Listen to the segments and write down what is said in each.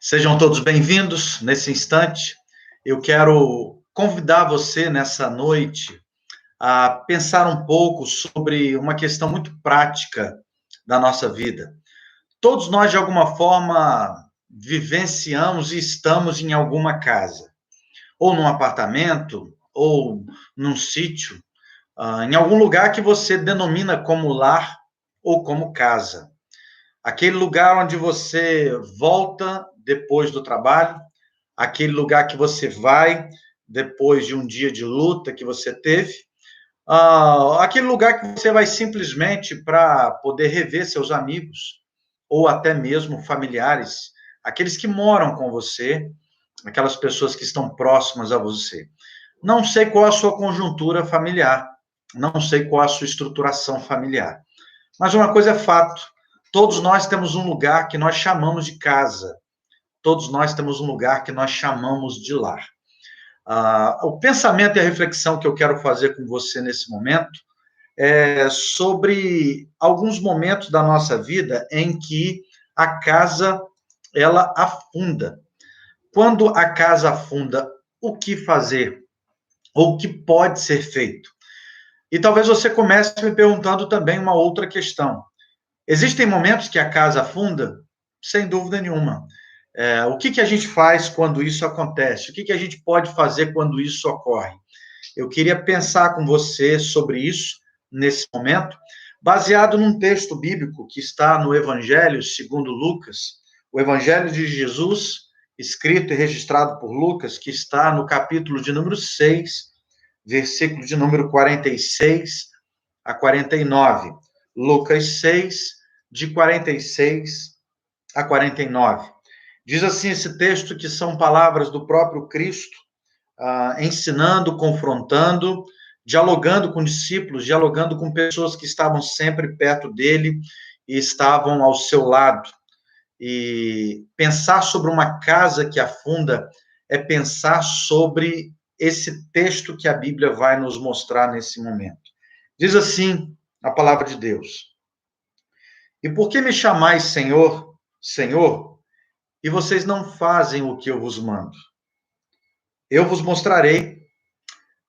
Sejam todos bem-vindos nesse instante. Eu quero convidar você nessa noite a pensar um pouco sobre uma questão muito prática da nossa vida. Todos nós, de alguma forma, vivenciamos e estamos em alguma casa, ou num apartamento, ou num sítio, em algum lugar que você denomina como lar ou como casa. Aquele lugar onde você volta depois do trabalho, aquele lugar que você vai depois de um dia de luta que você teve, aquele lugar que você vai simplesmente para poder rever seus amigos, ou até mesmo familiares, aqueles que moram com você, aquelas pessoas que estão próximas a você. Não sei qual a sua conjuntura familiar, não sei qual a sua estruturação familiar, mas uma coisa é fato, todos nós temos um lugar que nós chamamos de casa, todos nós temos um lugar que nós chamamos de lar. O pensamento e a reflexão que eu quero fazer com você nesse momento é sobre alguns momentos da nossa vida em que a casa, ela afunda. Quando a casa afunda, o que fazer? Ou o que pode ser feito? E talvez você comece me perguntando também uma outra questão. Existem momentos que a casa afunda? Sem dúvida nenhuma. O que a gente faz quando isso acontece? O que a gente pode fazer quando isso ocorre? Eu queria pensar com você sobre isso nesse momento, baseado num texto bíblico que está no Evangelho segundo Lucas, o Evangelho de Jesus, escrito e registrado por Lucas, que está no capítulo de número 6, versículo de número 46 a 49. Lucas 6, de 46 a 49. Diz assim esse texto que são palavras do próprio Cristo, ensinando, confrontando, dialogando com discípulos, dialogando com pessoas que estavam sempre perto dele e estavam ao seu lado. E pensar sobre uma casa que afunda é pensar sobre esse texto que a Bíblia vai nos mostrar nesse momento. Diz assim a palavra de Deus: E por que me chamais Senhor, Senhor, e vocês não fazem o que eu vos mando? Eu vos mostrarei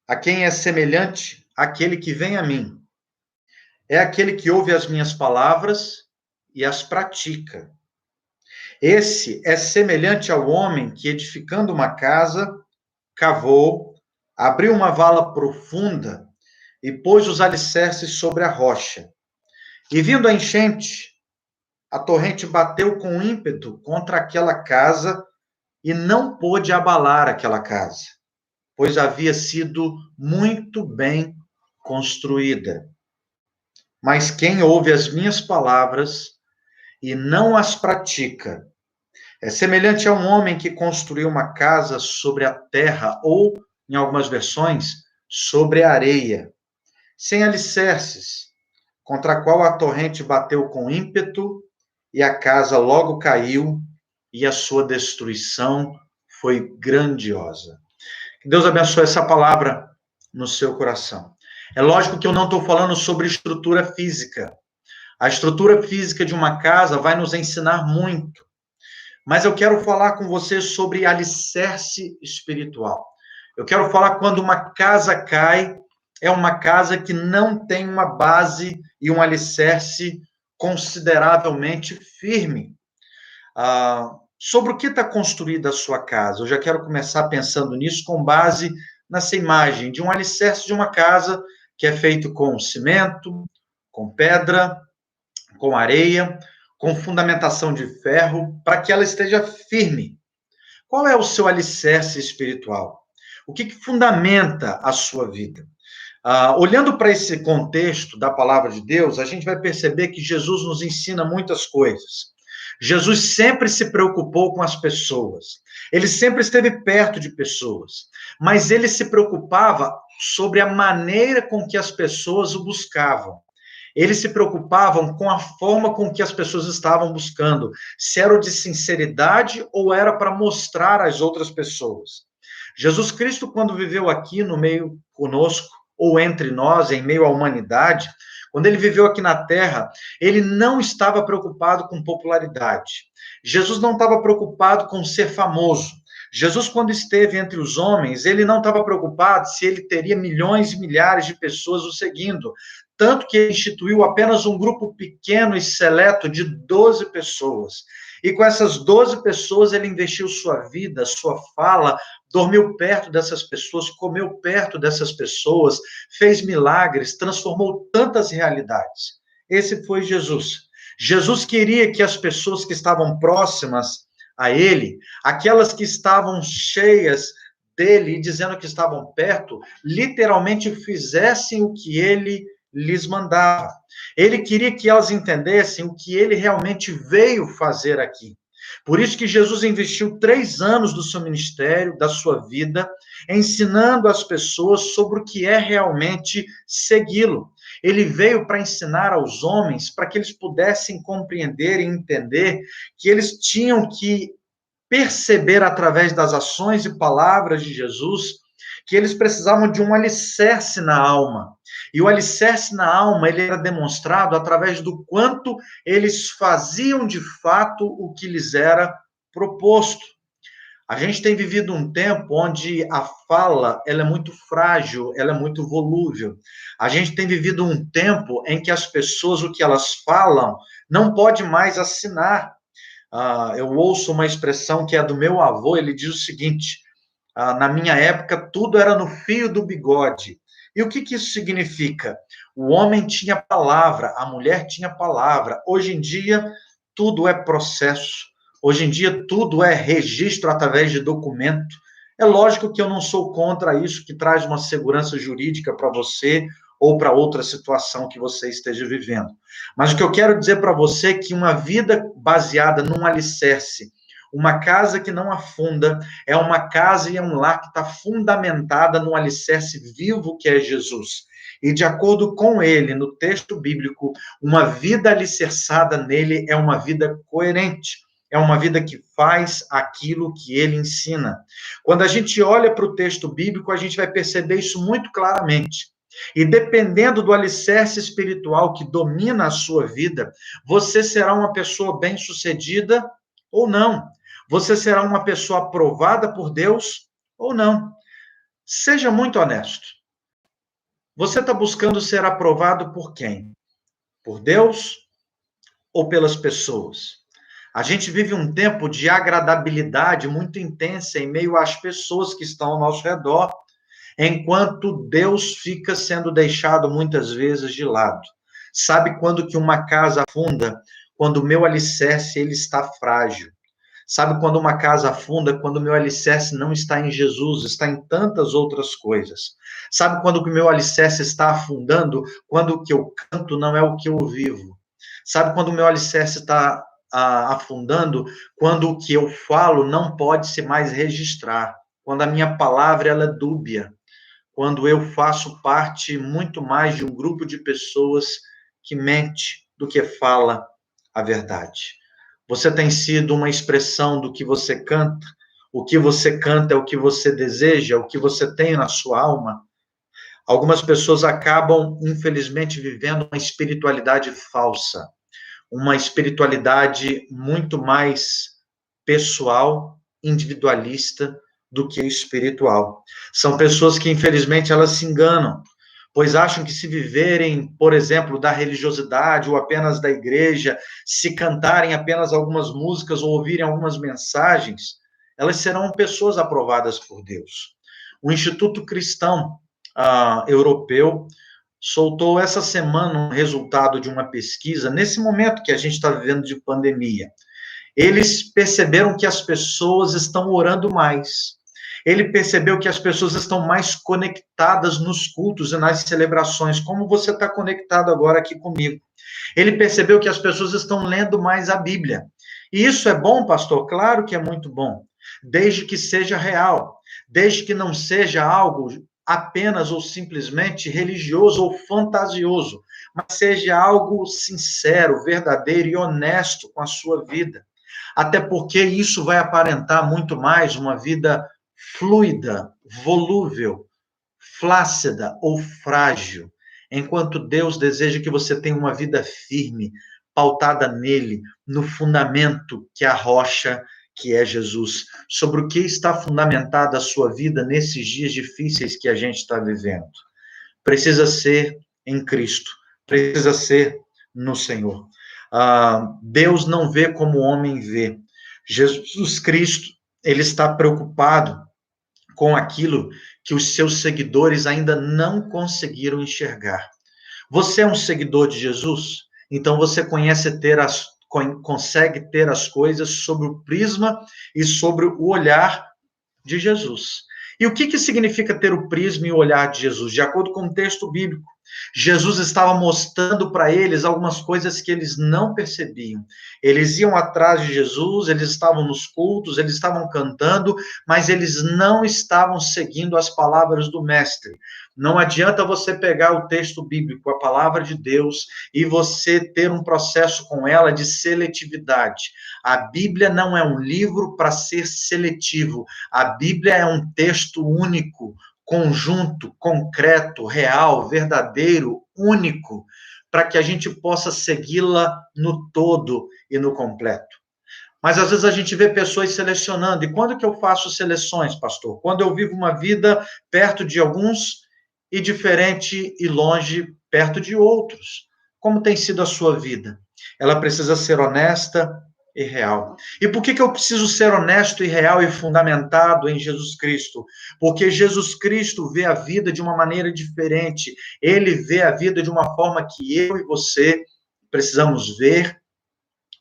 a quem é semelhante aquele que vem a mim. É aquele que ouve as minhas palavras e as pratica. Esse é semelhante ao homem que, edificando uma casa, cavou, abriu uma vala profunda e pôs os alicerces sobre a rocha. E vindo a enchente, a torrente bateu com ímpeto contra aquela casa e não pôde abalar aquela casa, pois havia sido muito bem construída. Mas quem ouve as minhas palavras e não as pratica, é semelhante a um homem que construiu uma casa sobre a terra, ou, em algumas versões, sobre a areia, sem alicerces, contra a qual a torrente bateu com ímpeto, e a casa logo caiu, e a sua destruição foi grandiosa. Que Deus abençoe essa palavra no seu coração. É lógico que eu não estou falando sobre estrutura física. A estrutura física de uma casa vai nos ensinar muito. Mas eu quero falar com você sobre alicerce espiritual. Eu quero falar quando uma casa cai, é uma casa que não tem uma base e um alicerce consideravelmente firme. Sobre o que está construída a sua casa? Eu já quero começar pensando nisso com base nessa imagem de um alicerce de uma casa que é feito com cimento, com pedra, com areia, com fundamentação de ferro, para que ela esteja firme. Qual é o seu alicerce espiritual? O que fundamenta a sua vida? Olhando para esse contexto da palavra de Deus, a gente vai perceber que Jesus nos ensina muitas coisas. Jesus sempre se preocupou com as pessoas. Ele sempre esteve perto de pessoas. Mas ele se preocupava sobre a maneira com que as pessoas o buscavam. Eles se preocupavam com a forma com que as pessoas estavam buscando, se era de sinceridade ou era para mostrar às outras pessoas. Jesus Cristo, quando viveu aqui no meio conosco, ou entre nós, em meio à humanidade, Quando ele viveu aqui na Terra, ele não estava preocupado com popularidade. Jesus não estava preocupado com ser famoso. Jesus, quando esteve entre os homens, ele não estava preocupado se ele teria milhões e milhares de pessoas o seguindo. Tanto que ele instituiu apenas um grupo pequeno e seleto de 12 pessoas. E com essas 12 pessoas, ele investiu sua vida, sua fala, dormiu perto dessas pessoas, comeu perto dessas pessoas, fez milagres, transformou tantas realidades. Esse foi Jesus. Jesus queria que as pessoas que estavam próximas a ele, aquelas que estavam cheias dele e dizendo que estavam perto, literalmente fizessem o que ele lhes mandava. Ele queria que elas entendessem o que ele realmente veio fazer aqui. Por isso que Jesus investiu 3 anos do seu ministério, da sua vida, ensinando as pessoas sobre o que é realmente segui-lo. Ele veio para ensinar aos homens, para que eles pudessem compreender e entender que eles tinham que perceber através das ações e palavras de Jesus que eles precisavam de um alicerce na alma. E o alicerce na alma, ele era demonstrado através do quanto eles faziam de fato o que lhes era proposto. A gente tem vivido um tempo onde a fala, ela é muito frágil, ela é muito volúvel. A gente tem vivido um tempo em que as pessoas, o que elas falam, não pode mais assinar. Eu ouço uma expressão que é do meu avô, ele diz o seguinte: na minha época, tudo era no fio do bigode. E o que isso significa? O homem tinha palavra, a mulher tinha palavra. Hoje em dia, tudo é processo. Hoje em dia, tudo é registro através de documento. É lógico que eu não sou contra isso, que traz uma segurança jurídica para você ou para outra situação que você esteja vivendo. Mas o que eu quero dizer para você é que uma vida baseada num alicerce, uma casa que não afunda, é uma casa e é um lar que está fundamentada no alicerce vivo que é Jesus. E de acordo com ele, no texto bíblico, uma vida alicerçada nele é uma vida coerente. É uma vida que faz aquilo que ele ensina. Quando a gente olha para o texto bíblico, a gente vai perceber isso muito claramente. E dependendo do alicerce espiritual que domina a sua vida, você será uma pessoa bem-sucedida ou não. Você será uma pessoa aprovada por Deus ou não. Seja muito honesto. Você está buscando ser aprovado por quem? Por Deus ou pelas pessoas? A gente vive um tempo de agradabilidade muito intensa em meio às pessoas que estão ao nosso redor, enquanto Deus fica sendo deixado muitas vezes de lado. Sabe quando que uma casa afunda? Quando o meu alicerce ele está frágil. Sabe quando uma casa afunda? Quando o meu alicerce não está em Jesus, está em tantas outras coisas. Sabe quando o meu alicerce está afundando? Quando o que eu canto não é o que eu vivo. Sabe quando o meu alicerce está afundando? Quando o que eu falo não pode se mais registrar. Quando a minha palavra ela é dúbia. Quando eu faço parte muito mais de um grupo de pessoas que mente do que fala a verdade. Você tem sido uma expressão do que você canta? O que você canta é o que você deseja, o que você tem na sua alma? Algumas pessoas acabam, infelizmente, vivendo uma espiritualidade falsa, uma espiritualidade muito mais pessoal, individualista, do que espiritual. São pessoas que, infelizmente, elas se enganam, pois acham que se viverem, por exemplo, da religiosidade ou apenas da igreja, se cantarem apenas algumas músicas ou ouvirem algumas mensagens, elas serão pessoas aprovadas por Deus. O Instituto Cristão Europeu soltou essa semana um resultado de uma pesquisa, nesse momento que a gente está vivendo de pandemia. Eles perceberam que as pessoas estão orando mais. Ele percebeu que as pessoas estão mais conectadas nos cultos e nas celebrações, como você está conectado agora aqui comigo. Ele percebeu que as pessoas estão lendo mais a Bíblia. E isso é bom, pastor? Claro que é muito bom, desde que seja real, desde que não seja algo apenas ou simplesmente religioso ou fantasioso, mas seja algo sincero, verdadeiro e honesto com a sua vida. Até porque isso vai aparentar muito mais uma vida fluida, volúvel, flácida ou frágil. enquanto Deus deseja que você tenha uma vida firme, pautada nele, no fundamento que é a rocha, que é Jesus. Sobre o que está fundamentada a sua vida nesses dias difíceis que a gente está vivendo. Precisa ser em Cristo, precisa ser no Senhor. Deus não vê como o homem vê. Jesus Cristo, ele está preocupado com aquilo que os seus seguidores ainda não conseguiram enxergar. Você é um seguidor de Jesus? Então você consegue ter as coisas sobre o prisma e sobre o olhar de Jesus. E o que significa ter o prisma e o olhar de Jesus? De acordo com o texto bíblico, Jesus estava mostrando para eles algumas coisas que eles não percebiam. Eles iam atrás de Jesus, eles estavam nos cultos, eles estavam cantando, mas eles não estavam seguindo as palavras do Mestre. Não adianta você pegar o texto bíblico, a palavra de Deus, e você ter um processo com ela de seletividade. A Bíblia não é um livro para ser seletivo. A Bíblia é um texto único, conjunto, concreto, real, verdadeiro, único, para que a gente possa segui-la no todo e no completo. Mas às vezes a gente vê pessoas selecionando. E quando que eu faço seleções, pastor? Quando eu vivo uma vida perto de alguns e diferente e longe perto de outros. Como tem sido a sua vida? Ela precisa ser honesta e real. E por que eu preciso ser honesto e real e fundamentado em Jesus Cristo? Porque Jesus Cristo vê a vida de uma maneira diferente. Ele vê a vida de uma forma que eu e você precisamos ver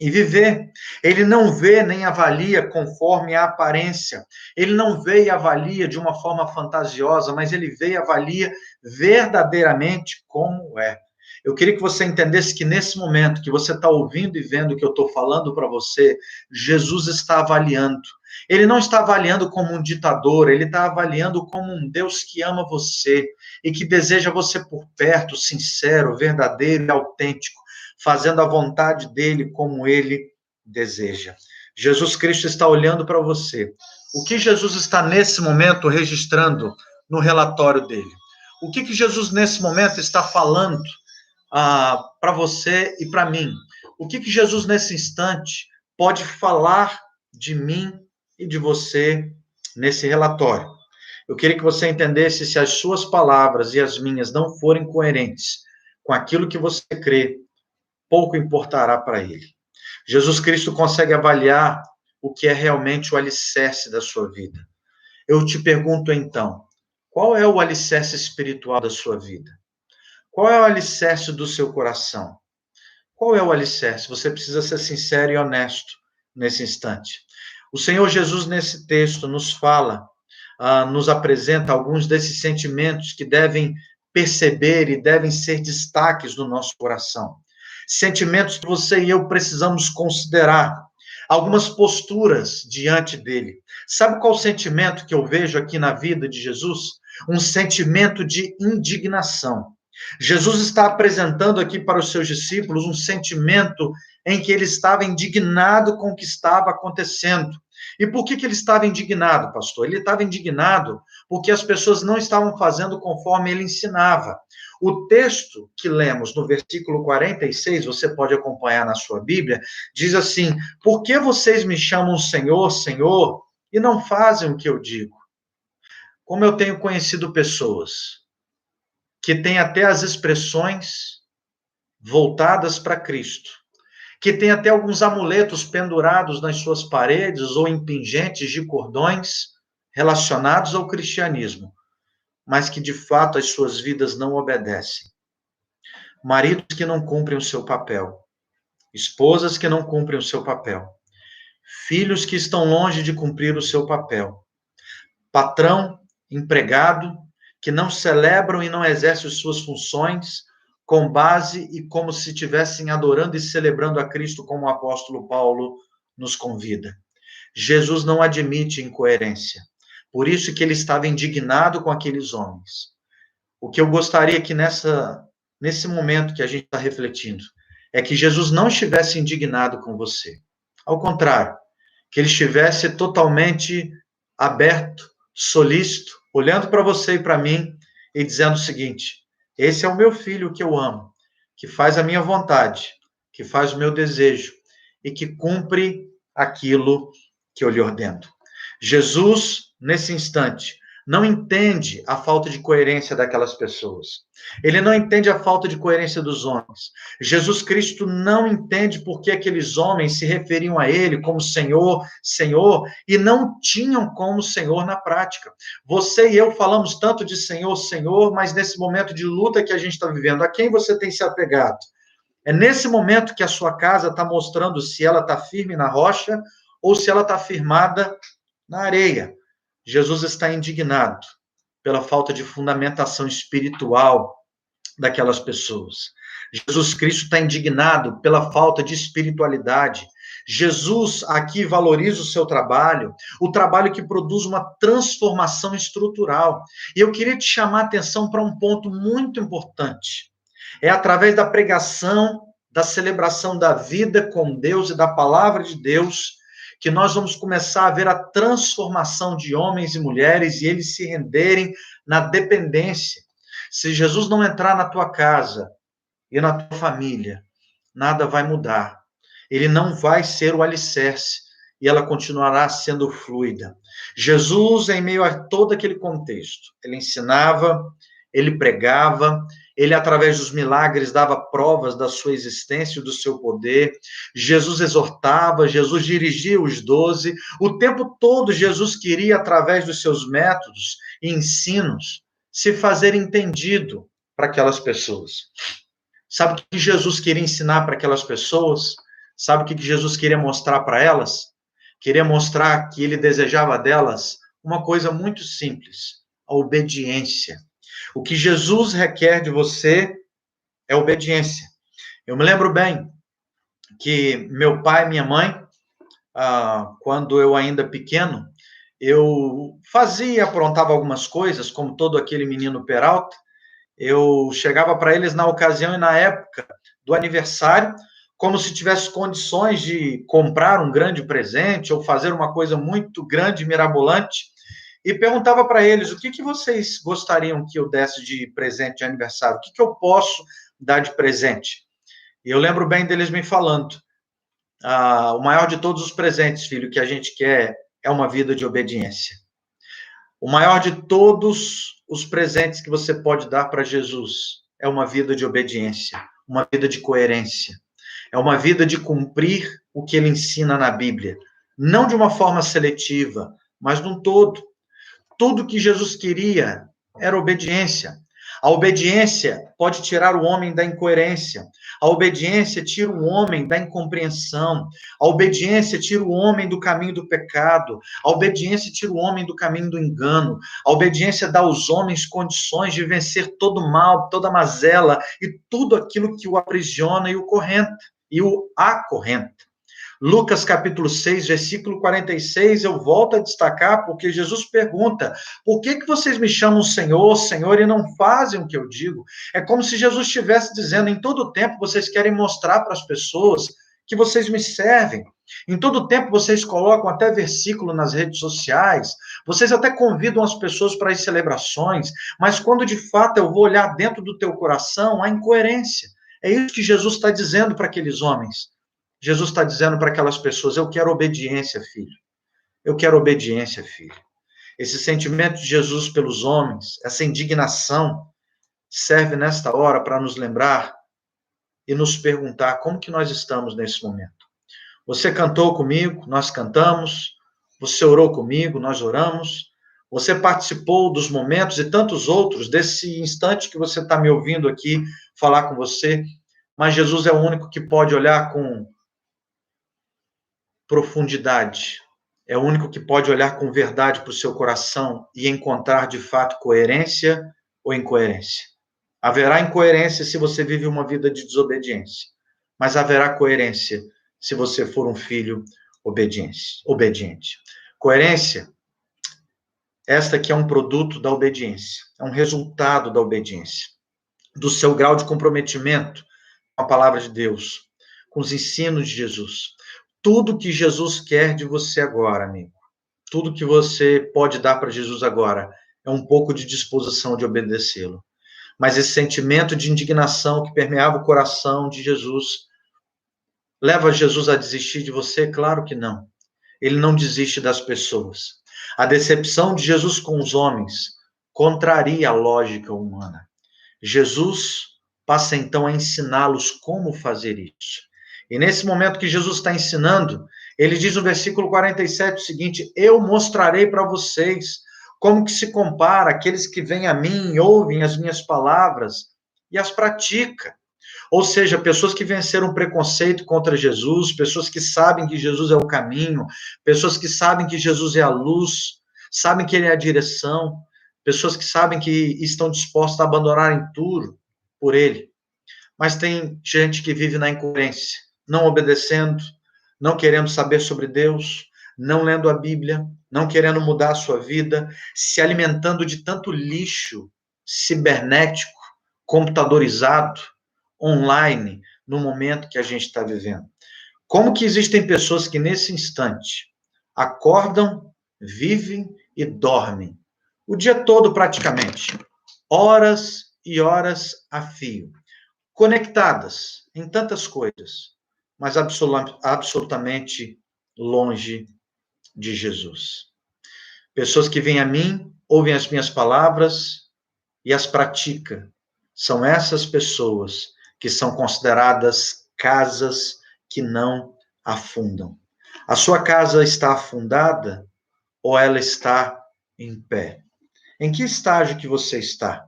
e viver. Ele não vê nem avalia conforme a aparência. Ele não vê e avalia de uma forma fantasiosa, mas ele vê e avalia verdadeiramente como é. Eu queria que você entendesse que nesse momento que você está ouvindo e vendo o que eu estou falando para você, Jesus está avaliando. Ele não está avaliando como um ditador, ele está avaliando como um Deus que ama você e que deseja você por perto, sincero, verdadeiro e autêntico, fazendo a vontade dele como ele deseja. Jesus Cristo está olhando para você. O que Jesus está nesse momento registrando no relatório dele? O que Jesus nesse momento está falando para você e para mim? O que Jesus nesse instante pode falar de mim e de você nesse relatório? Eu queria que você entendesse, se as suas palavras e as minhas não forem coerentes com aquilo que você crê, pouco importará para ele. Jesus Cristo consegue avaliar o que é realmente o alicerce da sua vida. Eu te pergunto então, qual é o alicerce espiritual da sua vida? Qual é o alicerce do seu coração? Qual é o alicerce? Você precisa ser sincero e honesto nesse instante. O Senhor Jesus, nesse texto, nos fala, nos apresenta alguns desses sentimentos que devem perceber e devem ser destaques do nosso coração. Sentimentos que você e eu precisamos considerar. Algumas posturas diante dele. Sabe qual o sentimento que eu vejo aqui na vida de Jesus? Um sentimento de indignação. Jesus está apresentando aqui para os seus discípulos um sentimento em que ele estava indignado com o que estava acontecendo. E por que ele estava indignado, pastor? Ele estava indignado porque as pessoas não estavam fazendo conforme ele ensinava. O texto que lemos no versículo 46, você pode acompanhar na sua Bíblia, diz assim: por que vocês me chamam Senhor, Senhor, e não fazem o que eu digo? Como eu tenho conhecido pessoas que têm até as expressões voltadas para Cristo, que têm até alguns amuletos pendurados nas suas paredes ou em pingentes de cordões relacionados ao cristianismo, mas que de fato as suas vidas não obedecem. Maridos que não cumprem o seu papel, esposas que não cumprem o seu papel, filhos que estão longe de cumprir o seu papel, patrão, empregado, que não celebram e não exercem suas funções com base e como se estivessem adorando e celebrando a Cristo, como o apóstolo Paulo nos convida. Jesus não admite incoerência. Por isso que ele estava indignado com aqueles homens. O que eu gostaria que nesse momento que a gente está refletindo, é que Jesus não estivesse indignado com você. Ao contrário, que ele estivesse totalmente aberto, solícito, olhando para você e para mim e dizendo o seguinte: Esse é o meu filho que eu amo, que faz a minha vontade, que faz o meu desejo e que cumpre aquilo que eu lhe ordeno. Jesus, nesse instante, não entende a falta de coerência daquelas pessoas. Ele não entende a falta de coerência dos homens. Jesus Cristo não entende por que aqueles homens se referiam a ele como Senhor, Senhor, e não tinham como Senhor na prática. Você e eu falamos tanto de Senhor, Senhor, mas nesse momento de luta que a gente está vivendo, a quem você tem se apegado? É nesse momento que a sua casa está mostrando se ela está firme na rocha ou se ela está firmada na areia. Jesus está indignado pela falta de fundamentação espiritual daquelas pessoas. Jesus Cristo está indignado pela falta de espiritualidade. Jesus aqui valoriza o seu trabalho, o trabalho que produz uma transformação estrutural. E eu queria te chamar a atenção para um ponto muito importante. É através da pregação, da celebração da vida com Deus e da palavra de Deus que nós vamos começar a ver a transformação de homens e mulheres e eles se renderem na dependência. Se Jesus não entrar na tua casa e na tua família, nada vai mudar. Ele não vai ser o alicerce e ela continuará sendo fluida. Jesus, em meio a todo aquele contexto, ele ensinava, ele pregava, ele, através dos milagres, dava provas da sua existência e do seu poder. Jesus exortava, Jesus dirigia os 12. O tempo todo, Jesus queria, através dos seus métodos e ensinos, se fazer entendido para aquelas pessoas. Sabe o que Jesus queria ensinar para aquelas pessoas? Sabe o que Jesus queria mostrar para elas? Queria mostrar que ele desejava delas uma coisa muito simples: a obediência. O que Jesus requer de você é obediência. Eu me lembro bem que meu pai e minha mãe, quando eu ainda pequeno, eu aprontava algumas coisas, como todo aquele menino peralta. Eu chegava para eles na ocasião e na época do aniversário, como se tivesse condições de comprar um grande presente ou fazer uma coisa muito grande e mirabolante, e perguntava para eles: o que vocês gostariam que eu desse de presente de aniversário? O que eu posso dar de presente? E eu lembro bem deles me falando: o maior de todos os presentes, filho, que a gente quer é uma vida de obediência. O maior de todos os presentes que você pode dar para Jesus é uma vida de obediência, uma vida de coerência. É uma vida de cumprir o que ele ensina na Bíblia. Não de uma forma seletiva, mas de um todo. Tudo que Jesus queria era obediência. A obediência pode tirar o homem da incoerência. A obediência tira o homem da incompreensão. A obediência tira o homem do caminho do pecado. A obediência tira o homem do caminho do engano. A obediência dá aos homens condições de vencer todo mal, toda mazela e tudo aquilo que o aprisiona e o acorrenta. Lucas capítulo 6, versículo 46, eu volto a destacar porque Jesus pergunta: por que vocês me chamam Senhor, Senhor e não fazem o que eu digo? É como se Jesus estivesse dizendo: em todo tempo vocês querem mostrar para as pessoas que vocês me servem. Em todo tempo vocês colocam até versículo nas redes sociais, vocês até convidam as pessoas para as celebrações, mas quando de fato eu vou olhar dentro do teu coração, há incoerência. É isso que Jesus está dizendo para aqueles homens. Jesus está dizendo para aquelas pessoas: eu quero obediência, filho. Eu quero obediência, filho. Esse sentimento de Jesus pelos homens, essa indignação, serve nesta hora para nos lembrar e nos perguntar como que nós estamos nesse momento. Você cantou comigo, nós cantamos. Você orou comigo, nós oramos. Você participou dos momentos e tantos outros desse instante que você está me ouvindo aqui falar com você. Mas Jesus é o único que pode olhar com profundidade. É o único que pode olhar com verdade para o seu coração e encontrar de fato coerência ou incoerência. Haverá incoerência se você vive uma vida de desobediência, mas haverá coerência se você for um filho obediente. Coerência, esta que é um produto da obediência, é um resultado da obediência, do seu grau de comprometimento com a palavra de Deus, com os ensinos de Jesus. Tudo que Jesus quer de você agora, amigo, tudo que você pode dar para Jesus agora, é um pouco de disposição de obedecê-lo. Mas esse sentimento de indignação que permeava o coração de Jesus leva Jesus a desistir de você? Claro que não. Ele não desiste das pessoas. A decepção de Jesus com os homens contraria a lógica humana. Jesus passa então a ensiná-los como fazer isso. E nesse momento que Jesus está ensinando, ele diz no versículo 47 o seguinte: eu mostrarei para vocês como que se compara aqueles que vêm a mim, ouvem as minhas palavras e as praticam. Ou seja, pessoas que venceram preconceito contra Jesus, pessoas que sabem que Jesus é o caminho, pessoas que sabem que Jesus é a luz, sabem que ele é a direção, pessoas que sabem que estão dispostas a abandonarem tudo por ele. Mas tem gente que vive na incoerência, não obedecendo, não querendo saber sobre Deus, não lendo a Bíblia, não querendo mudar a sua vida, se alimentando de tanto lixo cibernético, computadorizado, online, no momento que a gente está vivendo. Como que existem pessoas que nesse instante acordam, vivem e dormem o dia todo praticamente, horas e horas a fio, conectadas em tantas coisas, mas absolutamente longe de Jesus. Pessoas que vêm a mim, ouvem as minhas palavras e as praticam. São essas pessoas que são consideradas casas que não afundam. A sua casa está afundada ou ela está em pé? Em que estágio que você está?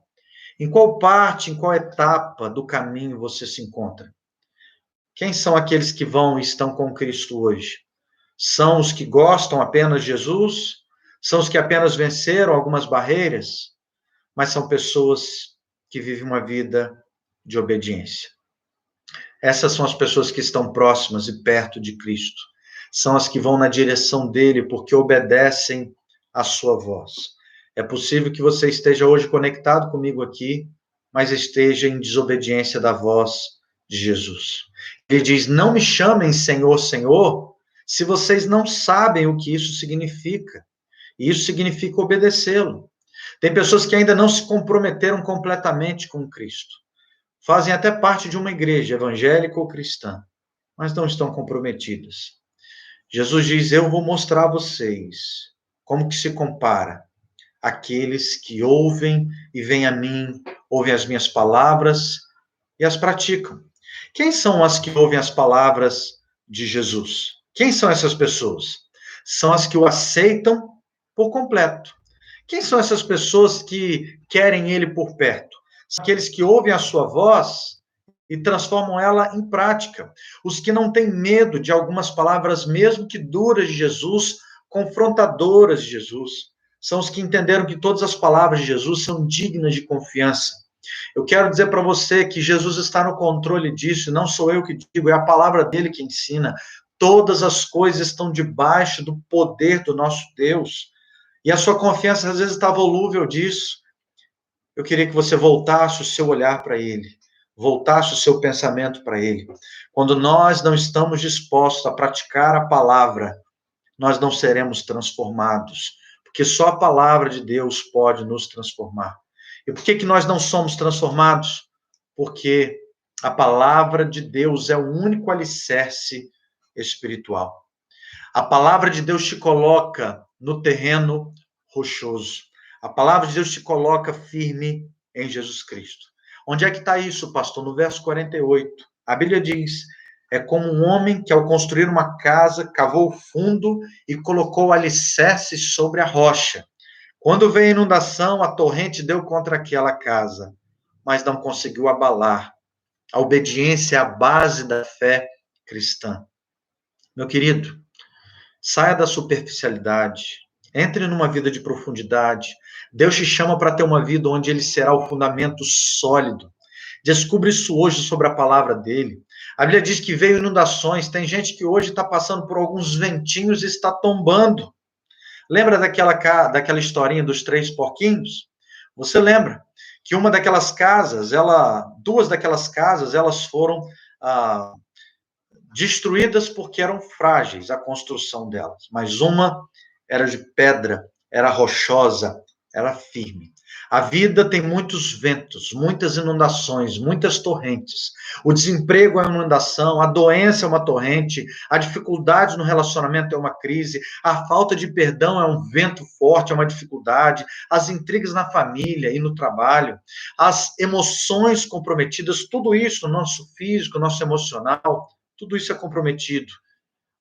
Em qual parte, em qual etapa do caminho você se encontra? Quem são aqueles que vão e estão com Cristo hoje? São os que gostam apenas de Jesus? São os que apenas venceram algumas barreiras? Mas são pessoas que vivem uma vida de obediência. Essas são as pessoas que estão próximas e perto de Cristo. São as que vão na direção dele porque obedecem à sua voz. É possível que você esteja hoje conectado comigo aqui, mas esteja em desobediência da voz de Jesus. Ele diz: não me chamem Senhor, Senhor, se vocês não sabem o que isso significa. E isso significa obedecê-lo. Tem pessoas que ainda não se comprometeram completamente com Cristo. Fazem até parte de uma igreja evangélica ou cristã, mas não estão comprometidas. Jesus diz: eu vou mostrar a vocês como que se compara aqueles que ouvem e vêm a mim, ouvem as minhas palavras e as praticam. Quem são as que ouvem as palavras de Jesus? Quem são essas pessoas? São as que o aceitam por completo. Quem são essas pessoas que querem ele por perto? São aqueles que ouvem a sua voz e transformam ela em prática. Os que não têm medo de algumas palavras, mesmo que duras, de Jesus, confrontadoras de Jesus. São os que entenderam que todas as palavras de Jesus são dignas de confiança. Eu quero dizer para você que Jesus está no controle disso, não sou eu que digo, é a palavra dele que ensina. Todas as coisas estão debaixo do poder do nosso Deus. E a sua confiança às vezes está volúvel disso. Eu queria que você voltasse o seu olhar para ele, voltasse o seu pensamento para ele. Quando nós não estamos dispostos a praticar a palavra, nós não seremos transformados, porque só a palavra de Deus pode nos transformar. E por que nós não somos transformados? Porque a palavra de Deus é o único alicerce espiritual. A palavra de Deus te coloca no terreno rochoso. A palavra de Deus te coloca firme em Jesus Cristo. Onde é que está isso, pastor? No verso 48. A Bíblia diz: é como um homem que, ao construir uma casa, cavou fundo e colocou o alicerce sobre a rocha. Quando veio a inundação, a torrente deu contra aquela casa, mas não conseguiu abalar. A obediência é a base da fé cristã. Meu querido, saia da superficialidade, entre numa vida de profundidade. Deus te chama para ter uma vida onde ele será o fundamento sólido. Descubra isso hoje sobre a palavra dele. A Bíblia diz que veio inundações. Tem gente que hoje está passando por alguns ventinhos e está tombando. Lembra daquela historinha dos 3 porquinhos? Você lembra que uma daquelas casas, duas daquelas casas, elas foram destruídas porque eram frágeis a construção delas, mas uma era de pedra, era rochosa, era firme. A vida tem muitos ventos, muitas inundações, muitas torrentes. O desemprego é uma inundação, a doença é uma torrente, a dificuldade no relacionamento é uma crise, a falta de perdão é um vento forte, é uma dificuldade, as intrigas na família e no trabalho, as emoções comprometidas, tudo isso, no nosso físico, nosso emocional, tudo isso é comprometido.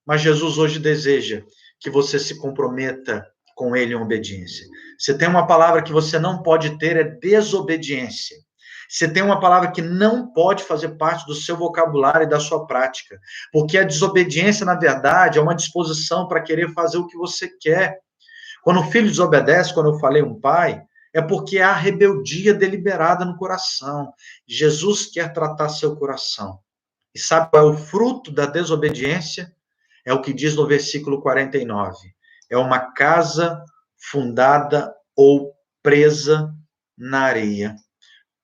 Mas Jesus hoje deseja que você se comprometa com ele em obediência. Se tem uma palavra que você não pode ter, é desobediência. Se tem uma palavra que não pode fazer parte do seu vocabulário e da sua prática, porque a desobediência, na verdade, é uma disposição para querer fazer o que você quer. Quando o filho desobedece, quando eu falei um pai, é porque há rebeldia deliberada no coração. Jesus quer tratar seu coração. E sabe qual é o fruto da desobediência? É o que diz no versículo 49. É uma casa fundada ou presa na areia.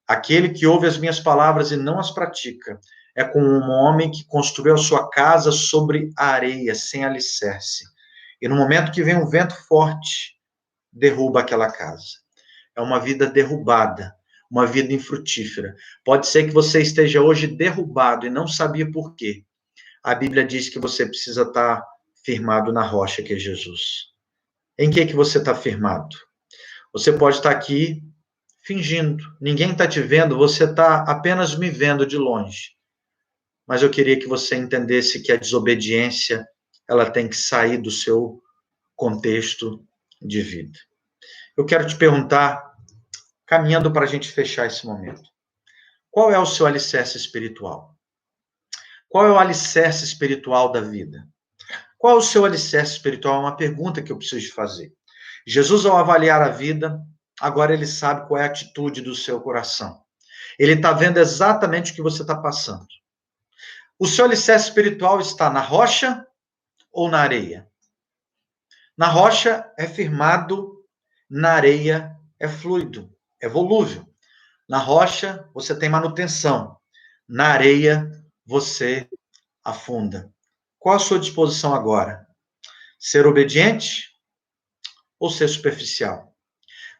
Aquele que ouve as minhas palavras e não as pratica é como um homem que construiu a sua casa sobre a areia, sem alicerce. E no momento que vem um vento forte, derruba aquela casa. É uma vida derrubada, uma vida infrutífera. Pode ser que você esteja hoje derrubado e não sabia por quê. A Bíblia diz que você precisa estar firmado na rocha que é Jesus. Em que você está firmado? Você pode estar aqui fingindo. Ninguém está te vendo, você está apenas me vendo de longe. Mas eu queria que você entendesse que a desobediência, ela tem que sair do seu contexto de vida. Eu quero te perguntar, caminhando para a gente fechar esse momento, qual é o seu alicerce espiritual? Qual é o alicerce espiritual da vida? Qual é o seu alicerce espiritual? É uma pergunta que eu preciso fazer. Jesus, ao avaliar a vida, agora ele sabe qual é a atitude do seu coração. Ele está vendo exatamente o que você está passando. O seu alicerce espiritual está na rocha ou na areia? Na rocha é firmado, na areia é fluido, é volúvel. Na rocha você tem manutenção, na areia você afunda. Qual a sua disposição agora? Ser obediente ou ser superficial?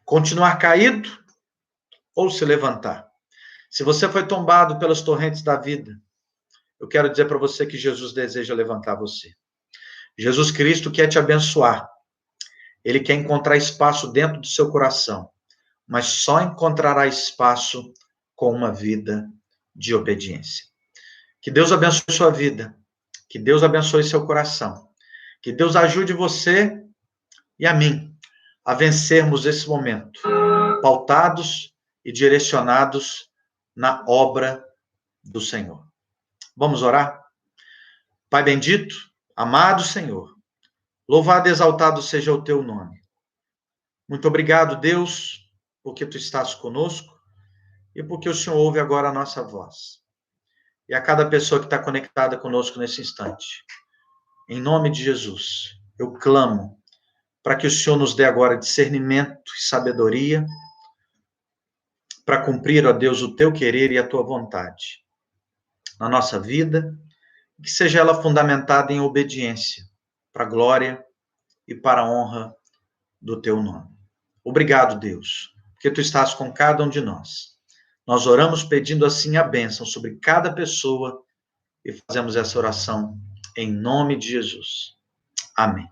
Continuar caído ou se levantar? Se você foi tombado pelas torrentes da vida, eu quero dizer para você que Jesus deseja levantar você. Jesus Cristo quer te abençoar. Ele quer encontrar espaço dentro do seu coração, mas só encontrará espaço com uma vida de obediência. Que Deus abençoe sua vida. Que Deus abençoe seu coração. Que Deus ajude você e a mim a vencermos esse momento, pautados e direcionados na obra do Senhor. Vamos orar? Pai bendito, amado Senhor, louvado e exaltado seja o teu nome. Muito obrigado, Deus, porque tu estás conosco e porque o Senhor ouve agora a nossa voz. E a cada pessoa que está conectada conosco nesse instante, em nome de Jesus, eu clamo para que o Senhor nos dê agora discernimento e sabedoria para cumprir, ó Deus, o teu querer e a tua vontade na nossa vida, que seja ela fundamentada em obediência, para a glória e para a honra do teu nome. Obrigado, Deus, porque tu estás com cada um de nós. Nós oramos pedindo assim a bênção sobre cada pessoa e fazemos essa oração em nome de Jesus. Amém.